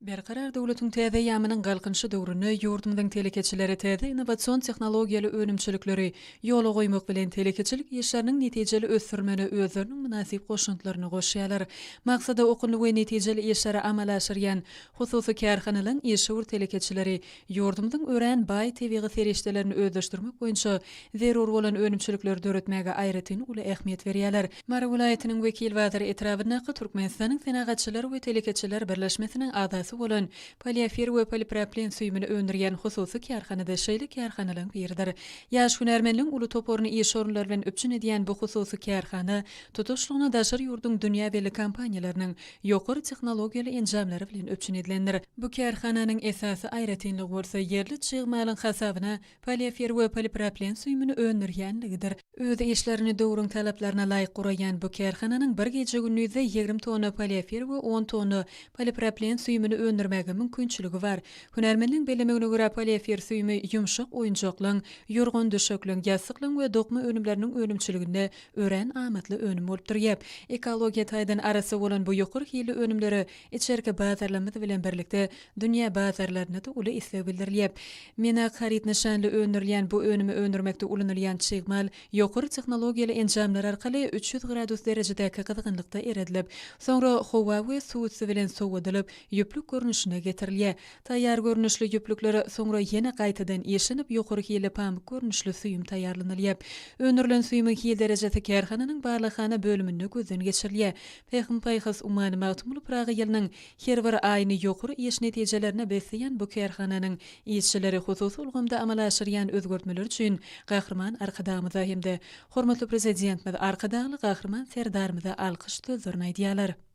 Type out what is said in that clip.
Berqarar döwletiň täze ýamynyň galkynşy döwrüne ýurdumyň telekeçileri täze innowasion tehnologiýaly önümçilikleri ýola goýmak bilen telekeçilik işleriniň netijeli ösürmeni özleriniň münasip goşuntlaryny goşýarlar. Maksada okunly we netijeli işleri amala aşyrýan hususy kärhanalaryň işur telekeçileri ýurdumyň ören baý tebigi serişdelerini özleşdirmek boýunça zerur bolan önümçilikleri döretmäge aýratyn uly ähmiýet berýärler. Mara vilayatynyň wekil waziri etrawyna Türkmenistanyň Senagatçylar we Telekeçiler Birleşmesiniň adasy bolan poliafer we poliproplen süýmini öndürýän hususy kärhanada şeýle kärhanalaryň biridir. Ýaş hünärmenliň uly toporuny iş orunlary bilen öpçün edýän bu hususy kärhana tutuşlugyna daşar ýurdun dünýä belli kompaniýalarynyň ýokary tehnologiýaly enjamlary bilen öpçün edilendir. Bu kärhananyň esasy aýratynlygy bolsa ýerli çygmalyň hasabyna poliafer we poliproplen süýmini öndürýänligidir. Özi işlerini döwrüň talaplaryna laýyk guraýan bu kärhananyň bir gece günnüzde 20 tonna poliafer we 10 tonna poliproplen süýmini öndürmäge mümkinçiligi bar. Hünärmenliň bilimine görä poliafer süými ýumşak oýunjaklaryň, ýorgan döşekliň, ýasyklaryň we dokma önümleriniň önümçiliginde ören amatly önüm bolup durýar. Ekologiýa taýdan arasy bolan bu ýokary hili önümleri içerki bazarlamy bilen birlikde dünýä bazarlaryna da uly isleg bildirilýär. Menak harit nişanly öndürilýän bu önümi öndürmekde ulanylýan çygmal ýokary tehnologiýaly enjamlar arkaly 300 gradus derejedäki gyzgynlykda eredilip, soňra howa we suw bilen sowadylyp ýüplük görnüşine getirilýär. Taýýar görnüşli ýüplükleri soňra ýene gaýtadan eşinip ýokary hili pamuk görnüşli süýüm taýýarlanylýar. Öndürilen süýümiň hili derejesi kärhananyň barlykhana bölüminde gözden geçirilýär. Peýham paýhas umany magtumly Praga ýylynyň her bir aýyny ýokary iş netijelerine besleýän bu kärhananyň işçileri hususy ulgamda amala aşyrýan özgörtmeler üçin gahrman arkadamyza hemde hormatly prezidentimiz arkadaly gahrman serdarymyza alkyş sözlerini aýdýarlar.